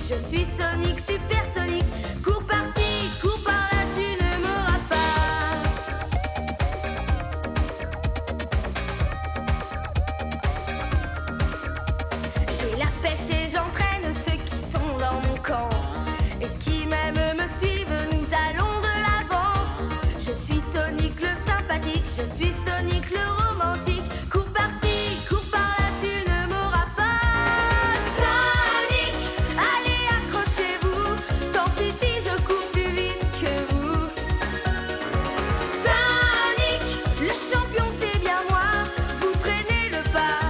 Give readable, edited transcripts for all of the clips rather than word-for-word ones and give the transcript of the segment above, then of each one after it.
Je suis Sonic, supersonique. Cours par-ci, cours par-là, tu ne m'auras pas. J'ai la pêche et j'entraîne ceux qui sont dans mon camp. Et qui même me suivent, nous allons de l'avant. Je suis Sonic le sympathique, je suis Sonic le romantique. Cours par-ci, cours par-là, tu ne m'auras pas. Sonic, allez accrochez-vous, tant pis si je cours plus vite que vous. Sonic, le champion c'est bien moi, vous traînez le pas.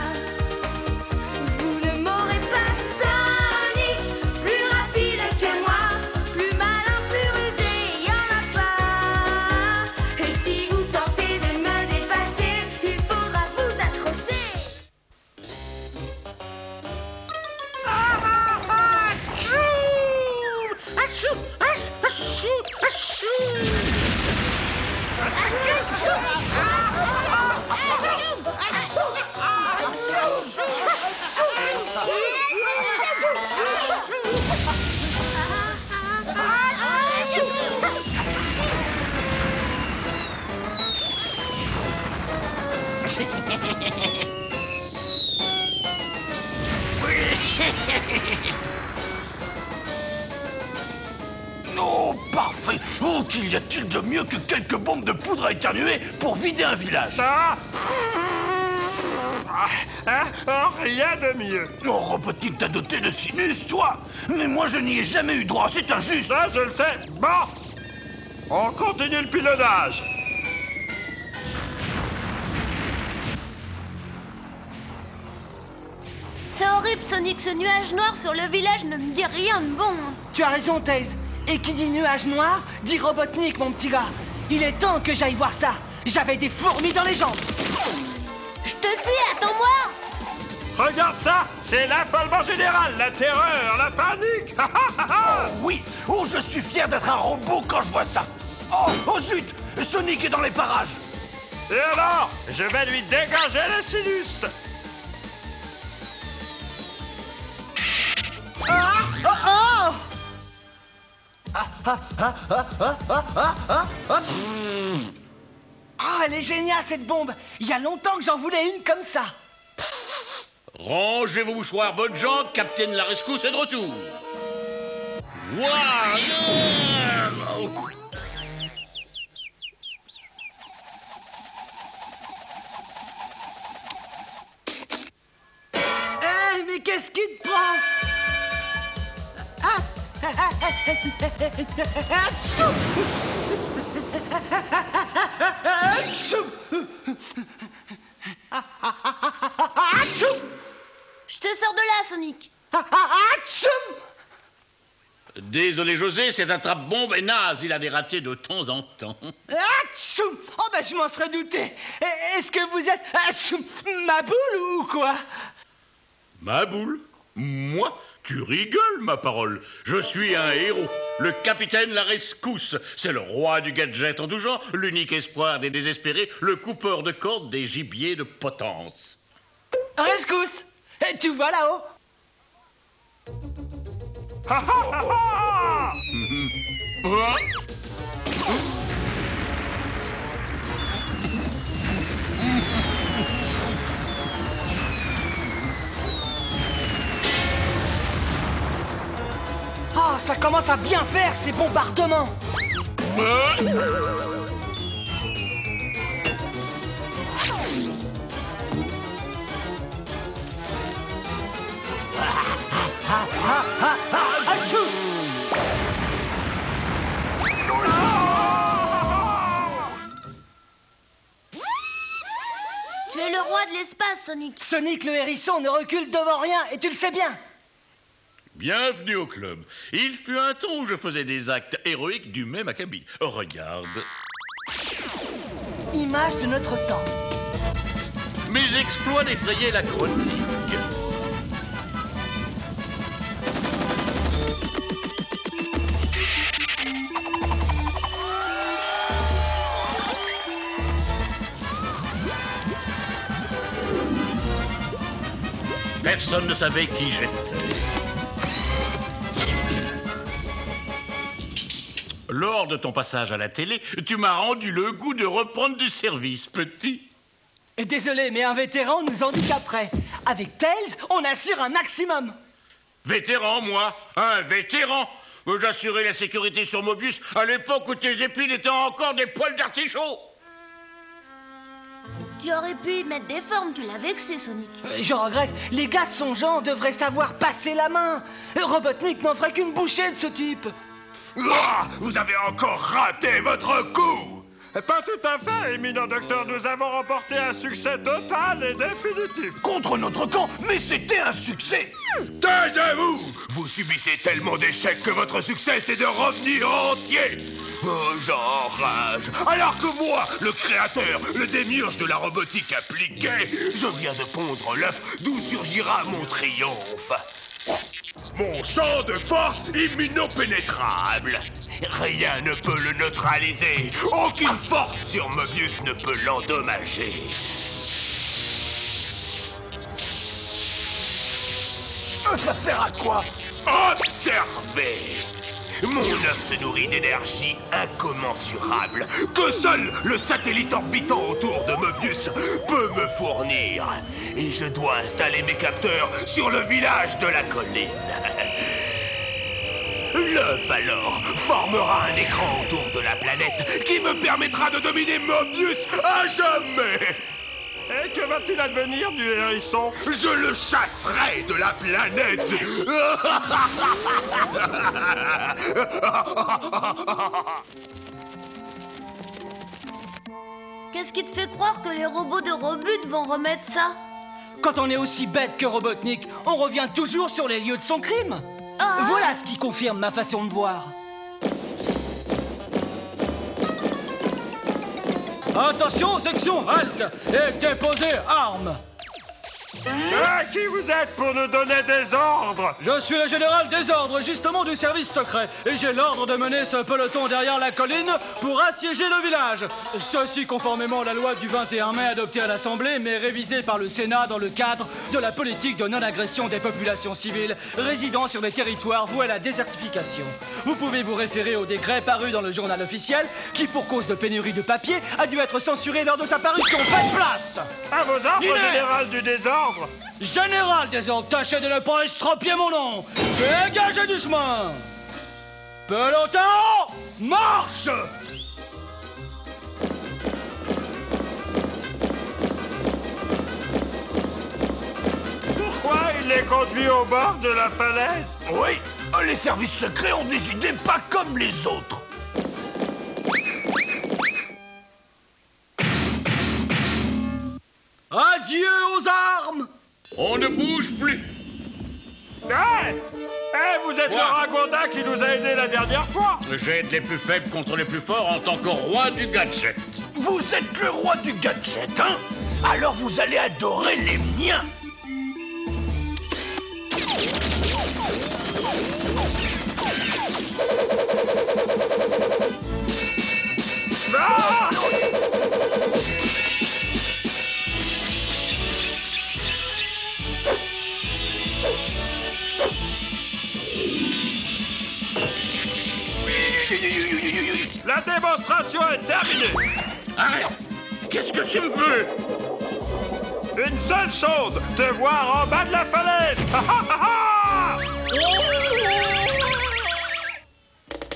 Vous ne m'aurez pas. Sonic, plus rapide que moi, plus malin, plus rusé, y en a pas. Et si vous tentez de me dépasser, il faudra vous accrocher. Oh, parfait! Oh, qu'il y a-t-il de mieux que quelques bombes de poudre à éternuer pour vider un village? Rien de mieux. Oh, Robotnik, t'as doté de sinus, toi? Mais moi, je n'y ai jamais eu droit, c'est injuste! Ça, je le sais. Bon, on continue le pilonnage. C'est horrible, Sonic, ce nuage noir sur le village ne me dit rien de bon. Tu as raison, Tails. Et qui dit nuage noir, dit Robotnik, mon petit gars. Il est temps que j'aille voir ça. J'avais des fourmis dans les jambes. Je te suis, attends-moi. Regarde ça, c'est l'affolement général, la terreur, la panique. Oui! Oh, je suis fier d'être un robot quand je vois ça! Oh zut! Sonic est dans les parages! Et alors, je vais lui dégager le sinus. Ah, elle est géniale, cette bombe. Il y a longtemps que j'en voulais une comme ça. Rangez vos mouchoirs, bonnes gens, Capitaine la rescousse est de retour. Waouh! Eh, mais qu'est-ce qui te prend? Je te sors de là, Sonic. Désolé José, cette attrape-bombe est naze, il a des ratés de temps en temps. Oh, ben je m'en serais douté. Est-ce que vous êtes ma boule ou quoi? Ma boule? Moi? Tu rigoles, ma parole. Je suis un héros, le capitaine la rescousse. C'est le roi du gadget en tout genre, l'unique espoir des désespérés, le coupeur de cordes des gibiers de potence. Rescousse. Tu vois là-haut? Ah, ça commence à bien faire, ces bombardements. Tu es le roi de l'espace, Sonic. Sonic le hérisson ne recule devant rien, et tu le sais bien. Bienvenue au club. Il fut un temps où je faisais des actes héroïques du même acabit. Regarde. Image de notre temps. Mes exploits défrayaient la chronique. Personne ne savait qui j'étais. Lors de ton passage à la télé, tu m'as rendu le goût de reprendre du service, petit. Désolé, mais un vétéran nous handicaperait. Avec Tails, on assure un maximum. Vétéran, moi, un vétéran. J'assurais la sécurité sur Mobius à l'époque où tes épines étaient encore des poils d'artichaut. Tu aurais pu y mettre des formes, tu l'as vexé, Sonic. Je regrette, les gars de son genre devraient savoir passer la main. Robotnik n'en ferait qu'une bouchée de ce type. Ah, vous avez encore raté votre coup! Pas tout à fait, éminent docteur. Nous avons remporté un succès total et définitif. Contre notre camp, mais c'était un succès. Taisez-vous! Vous subissez tellement d'échecs que votre succès, c'est de revenir entier. Oh, j'enrage. Alors que moi, le créateur, le démiurge de la robotique appliquée, je viens de pondre l'œuf d'où surgira mon triomphe. Mon champ de force immunopénétrable. Rien ne peut le neutraliser. Aucune force sur Mobius ne peut l'endommager. Ça sert à quoi? Observez. Mon œuf se nourrit d'énergie incommensurable que seul le satellite orbitant autour de Mobius peut me fournir. Et je dois installer mes capteurs sur le village de la colline. L'œuf, alors, formera un écran autour de la planète qui me permettra de dominer Mobius à jamais. Et que va-t-il advenir du hérisson? Je le chasserai de la planète. Qu'est-ce qui te fait croire que les robots de Robot vont remettre ça? Quand on est aussi bête que Robotnik, on revient toujours sur les lieux de son crime. Ah. Voilà ce qui confirme ma façon de voir. Attention, section, halte et déposez armes. Qui vous êtes pour nous donner des ordres? Je suis le général des ordres, justement du service secret, et j'ai l'ordre de mener ce peloton derrière la colline pour assiéger le village. Ceci conformément à la loi du 21 mai adoptée à l'Assemblée, mais révisée par le Sénat dans le cadre de la politique de non-agression des populations civiles résidant sur les territoires voués à la désertification. Vous pouvez vous référer au décret paru dans le journal officiel, qui pour cause de pénurie de papier a dû être censuré lors de sa parution. Faites place! À vos ordres, général du désordre. Général des ordres, tâchez de ne pas estropier mon nom. Dégagez du chemin. Peloton, marche! Pourquoi il les conduit au bord de la falaise? Oui, les services secrets ont des idées pas comme les autres. Adieu aux armes. On ne bouge plus. Vous êtes le ragondin qui nous a aidés la dernière fois. J'aide les plus faibles contre les plus forts en tant que roi du gadget. Vous êtes le roi du gadget, hein? Alors vous allez adorer les miens. Ah! La démonstration est terminée. Arrête! Qu'est-ce que tu me veux? Une seule chose, te voir en bas de la falaise.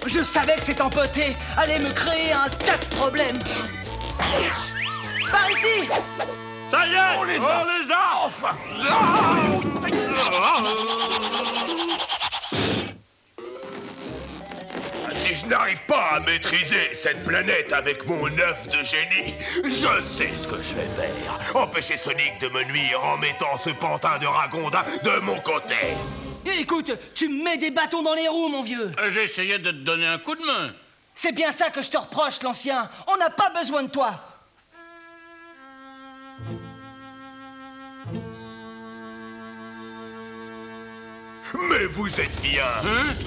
Je savais que cet empoté allait me créer un tas de problèmes. Par ici! Ça y est, On les a. Enfin. Si je n'arrive pas à maîtriser cette planète avec mon œuf de génie, je sais ce que je vais faire. Empêcher Sonic de me nuire en mettant ce pantin de ragondin de mon côté. Écoute, tu me mets des bâtons dans les roues, mon vieux. J'essayais de te donner un coup de main. C'est bien ça que je te reproche, l'ancien. On n'a pas besoin de toi. Mais vous êtes bien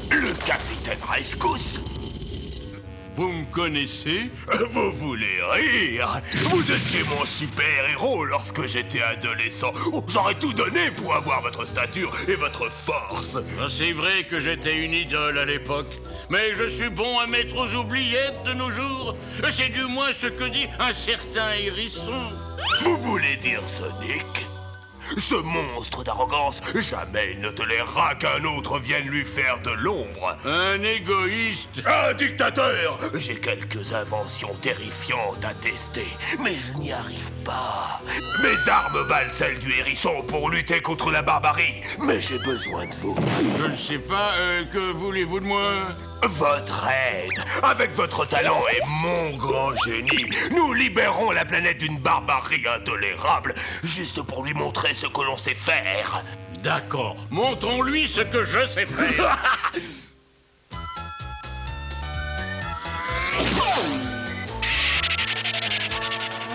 le capitaine Rescousse. Vous me connaissez? Vous voulez rire? Vous étiez mon super-héros lorsque j'étais adolescent. Oh, j'aurais tout donné pour avoir votre stature et votre force. C'est vrai que j'étais une idole à l'époque. mais je suis bon à mettre aux oubliettes de nos jours. C'est du moins ce que dit un certain hérisson. Vous voulez dire Sonic? Ce monstre d'arrogance, jamais il ne tolérera qu'un autre vienne lui faire de l'ombre. Un égoïste. Un dictateur. J'ai quelques inventions terrifiantes à tester, mais je n'y arrive pas. Mes armes valent celles du hérisson pour lutter contre la barbarie, mais j'ai besoin de vous. Je ne sais pas, que voulez-vous de moi? Votre aide. Avec votre talent et mon grand génie, nous libérons la planète d'une barbarie intolérable, juste pour lui montrer ce que l'on sait faire. D'accord, montrons-lui ce que je sais faire.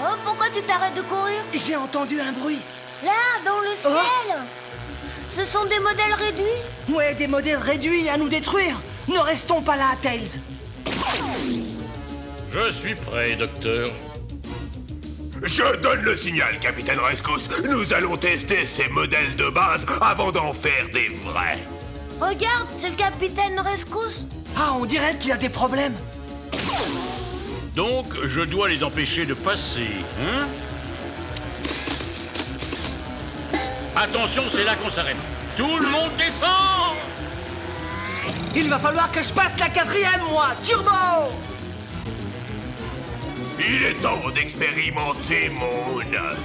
Oh, pourquoi tu t'arrêtes de courir? J'ai entendu un bruit. Là, dans le ciel. Ce sont des modèles réduits? Ouais, des modèles réduits à nous détruire. Ne restons pas là, Tails. Je suis prêt, docteur. Je donne le signal, capitaine Rescousse. Nous allons tester ces modèles de base avant d'en faire des vrais. Regarde, c'est le capitaine Rescousse. Ah, on dirait qu'il a des problèmes. Donc, je dois les empêcher de passer, hein? Attention, c'est là qu'on s'arrête. Tout le monde descend! Il va falloir que je passe la 4e, moi. Turbo! Il est temps d'expérimenter mon œuf.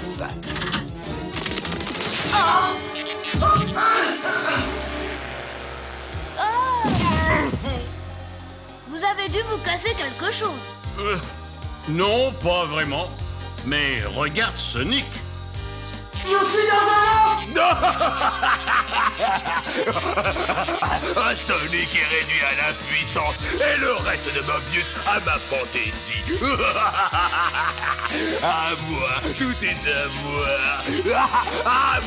Vous avez dû vous casser quelque chose. Non, pas vraiment. Mais regarde Sonic. Je suis dans Non. Sonic est réduit à l'impuissance et le reste de Mobius à ma fantaisie. À moi, tout est à moi. À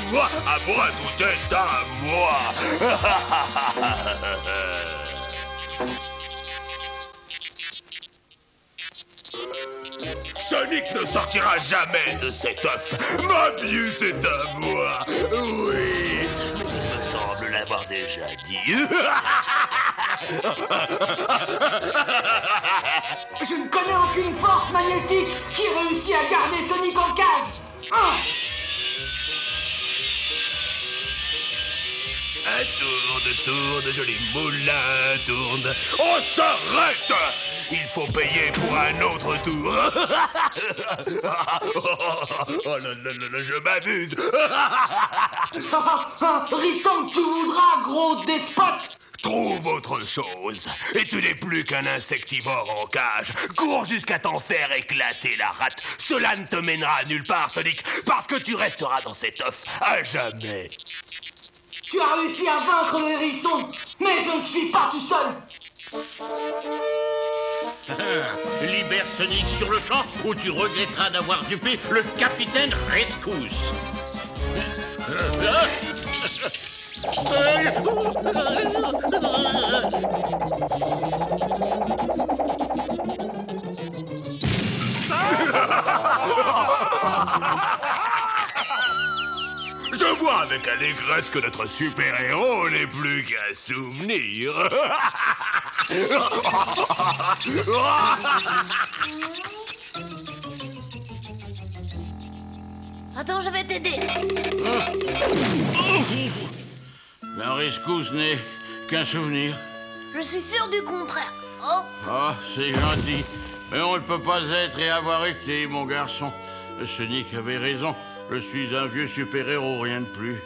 moi, tout est à moi. Sonic ne sortira jamais de cet œuf. Mobius est à moi. Oui, il me semble l'avoir déjà dit. Je ne connais aucune force magnétique qui réussit à garder Sonic en cage. Tourne, joli moulin, tourne. On s'arrête! Il faut payer pour un autre tour. Oh là là là, je m'amuse. Riston que tu voudras, gros despote. Trouve autre chose. Et tu n'es plus qu'un insectivore en cage. Cours jusqu'à t'en faire éclater la rate. Cela ne te mènera nulle part, Sonic, parce que tu resteras dans cet œuf à jamais. Tu as réussi à vaincre le hérisson, mais je ne suis pas tout seul. Libère Sonic sur le champ ou tu regretteras d'avoir dupé le capitaine Rescousse. Je vois avec allégresse que notre super-héros n'est plus qu'un souvenir. Attends, je vais t'aider. La Rescousse n'est qu'un souvenir. Je suis sûr du contraire. Oh, Ah, c'est gentil. Mais on ne peut pas être et avoir été, mon garçon. Sonic avait raison. Je suis un vieux super-héros, rien de plus.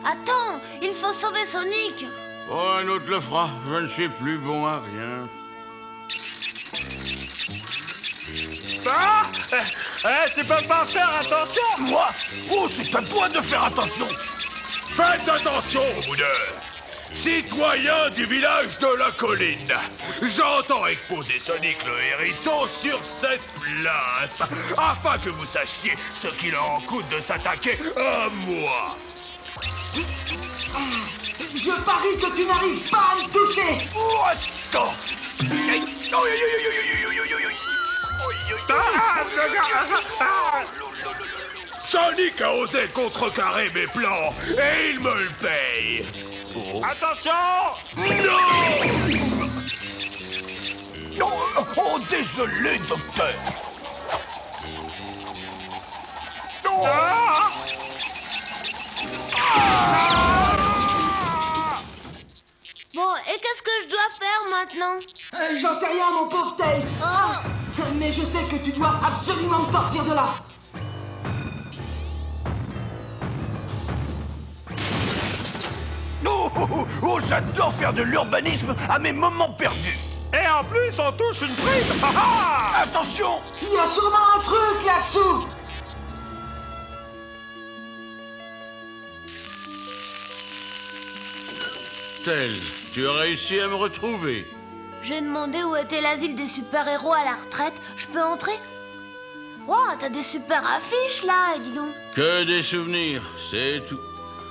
attends, il faut sauver Sonic. Oh, un autre le fera. Je ne suis plus bon à rien. Tu peux pas faire attention. Moi? Oh, c'est à toi de faire attention. Faites attention, vous deux. Citoyens du village de la colline, j'entends exposer Sonic le hérisson sur cette place, afin que vous sachiez ce qu'il en coûte de s'attaquer à moi. Je parie que tu n'arrives pas à me toucher. Oh, attends. Sonic a osé contrecarrer mes plans, et il me le paye. Attention. Non! Oh, désolé, docteur. Oh. Bon, et qu'est-ce que je dois faire maintenant? J'en sais rien, mon pauvre Tails. Mais je sais que tu dois absolument me sortir de là. Oh, j'adore faire de l'urbanisme à mes moments perdus. Et en plus, on touche une prise. Attention! Il y a sûrement un truc là-dessous. Tails, tu as réussi à me retrouver. J'ai demandé où était l'asile des super-héros à la retraite. Je peux entrer? Wow, t'as des super affiches là, dis donc. Que des souvenirs, c'est tout.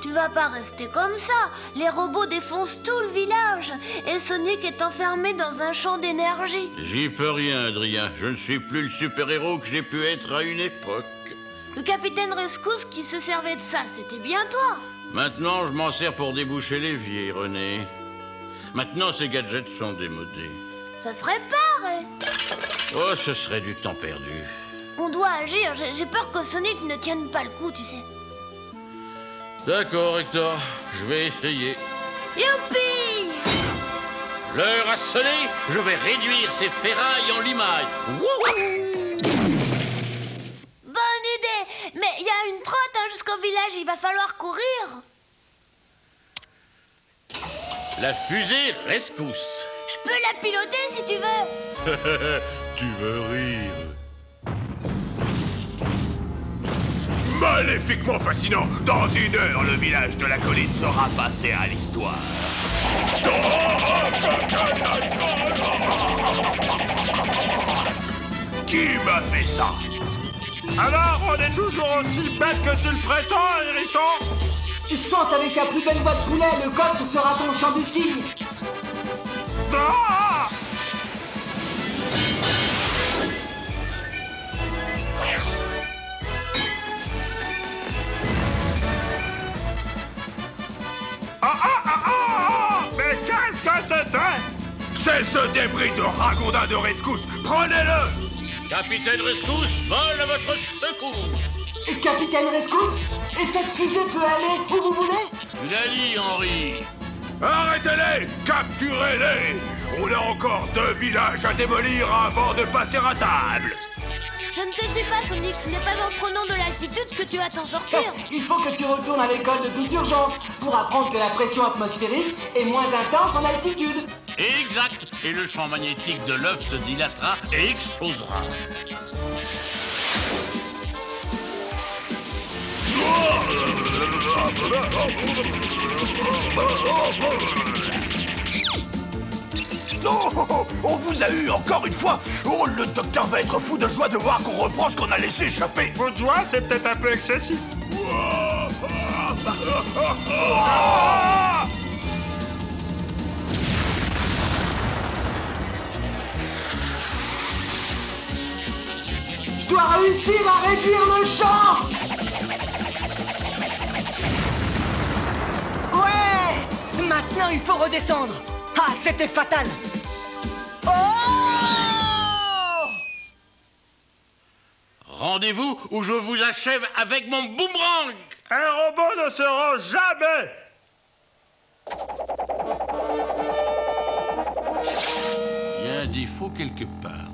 Tu vas pas rester comme ça. Les robots défoncent tout le village. Et Sonic est enfermé dans un champ d'énergie. J'y peux rien, Adrien. Je ne suis plus le super-héros que j'ai pu être à une époque. Le capitaine Rescousse qui se servait de ça, c'était bien toi. Maintenant, je m'en sers pour déboucher l'évier, René. Maintenant, ces gadgets sont démodés. Ça se répare. Oh, ce serait du temps perdu. On doit agir. J'ai peur que Sonic ne tienne pas le coup, tu sais. D'accord, Hector. Je vais essayer. Youpi! L'heure a sonné. Je vais réduire ces ferrailles en limailles. Wouhou! Bonne idée. Mais il y a une trotte jusqu'au village. Il va falloir courir. La fusée Rescousse. Je peux la piloter si tu veux. Tu veux rire? Maléfiquement fascinant. Dans 1 heure, le village de la colline sera passé à l'histoire. Qui m'a fait ça? Alors, on est toujours aussi bête que tu le prétends, Hérisson? Tu chantes avec ta plus belle voix de poulet, le code ce sera ton chant du cygne. Ah! Mais qu'est-ce que c'était? C'est ce débris de ragondin de Rescousse. Prenez-le! Capitaine Rescousse, vole à votre secours. Capitaine Rescousse, et cette fusée peut aller où vous voulez? Dali, Henri. Arrêtez-les! Capturez-les! On a encore 2 villages à démolir avant de passer à table! Je ne te dis pas, Sonic. Ce n'est pas en prenant de l'altitude que tu vas t'en sortir. Il faut que tu retournes à l'école de toute urgence pour apprendre que la pression atmosphérique est moins intense en altitude. Exact. Et le champ magnétique de l'œuf se dilatera et explosera. Non, on vous a eu encore une fois. Oh, le docteur va être fou de joie de voir qu'on reprend ce qu'on a laissé échapper. Coup de joie, c'est peut-être un peu excessif. Je dois réussir à réduire le champ. Ouais! Maintenant, il faut redescendre. Ah, c'était fatal. Oh! Rendez-vous où je vous achève avec mon boomerang. Un robot ne se rend jamais. Il y a un défaut quelque part.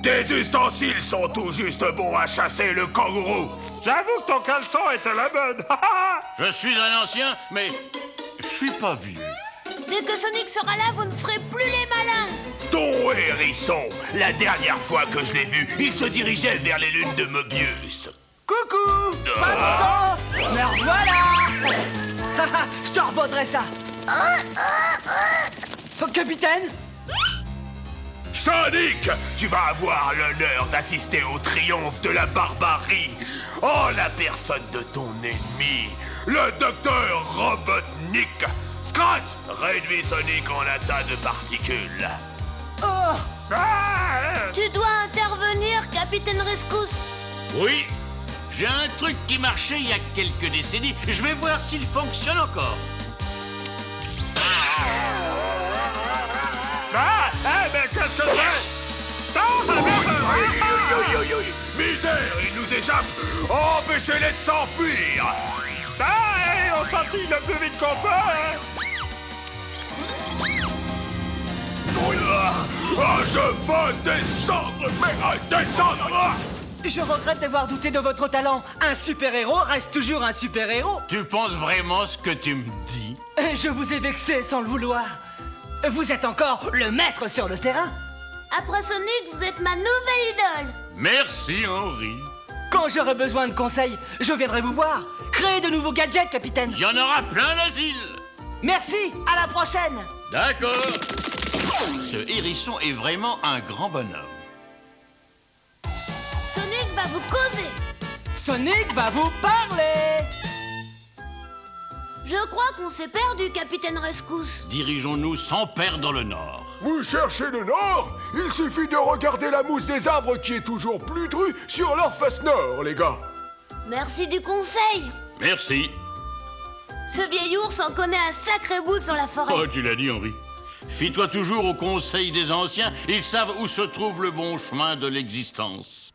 Tes ustensiles sont tout juste bons à chasser le kangourou. J'avoue que ton caleçon est à la mode. Je suis un ancien, mais je suis pas vieux. Dès que Sonic sera là, vous ne ferez plus les malins. Ton hérisson, la dernière fois que je l'ai vu, il se dirigeait vers les lunes de Mobius. Coucou! Pas de chance! Me revoilà! Je te revaudrai ça! Oh, capitaine? Sonic, tu vas avoir l'honneur d'assister au triomphe de la barbarie en la personne de ton ennemi, le docteur Robotnik. Scratch, réduis Sonic en un tas de particules. Oh! Tu dois intervenir, Capitaine Rescousse. Oui, j'ai un truc qui marchait il y a quelques décennies. Je vais voir s'il fonctionne encore. Mais qu'est-ce que c'est? misère, ils nous échappent. Empêchez-les de s'enfuir. Allez, on sortit le plus vite qu'on peut, hein. Je veux descendre, mais descendre. Je regrette d'avoir douté de votre talent. Un super-héros reste toujours un super-héros. Tu penses vraiment ce que tu me dis? Je vous ai vexé sans le vouloir. Vous êtes encore le maître sur le terrain. Après Sonic, vous êtes ma nouvelle idole. Merci, Henri. Quand j'aurai besoin de conseils, je viendrai vous voir. Créez de nouveaux gadgets, capitaine. Il y en aura plein l'asile. Merci, à la prochaine. D'accord. Ce hérisson est vraiment un grand bonhomme. Sonic va vous causer. Sonic va vous parler. Je crois qu'on s'est perdu, capitaine Rescousse. Dirigeons-nous sans perdre le nord. Vous cherchez le nord? Il suffit de regarder la mousse des arbres qui est toujours plus drue sur leur face nord, les gars. Merci du conseil. Merci. Ce vieil ours en connaît un sacré bout sur la forêt. Oh, tu l'as dit, Henri. Fie-toi toujours au conseil des anciens. Ils savent où se trouve le bon chemin de l'existence.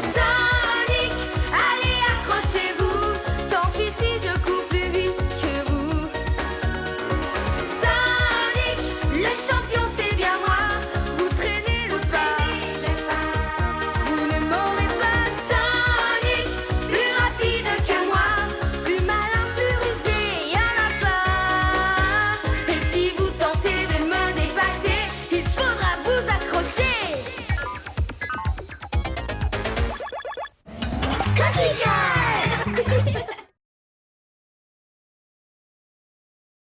Sonic, allez, accrochez-vous. Tant pis si je cours plus vite que vous. Sonic, le champion, c'est bien moi. Vous traînez le pas. Vous ne m'aurez pas. Sonic, plus rapide que moi. Plus malin, plus rusé, y'en a pas. Et si vous tentez de me dépasser, il faudra vous accrocher. Katrika!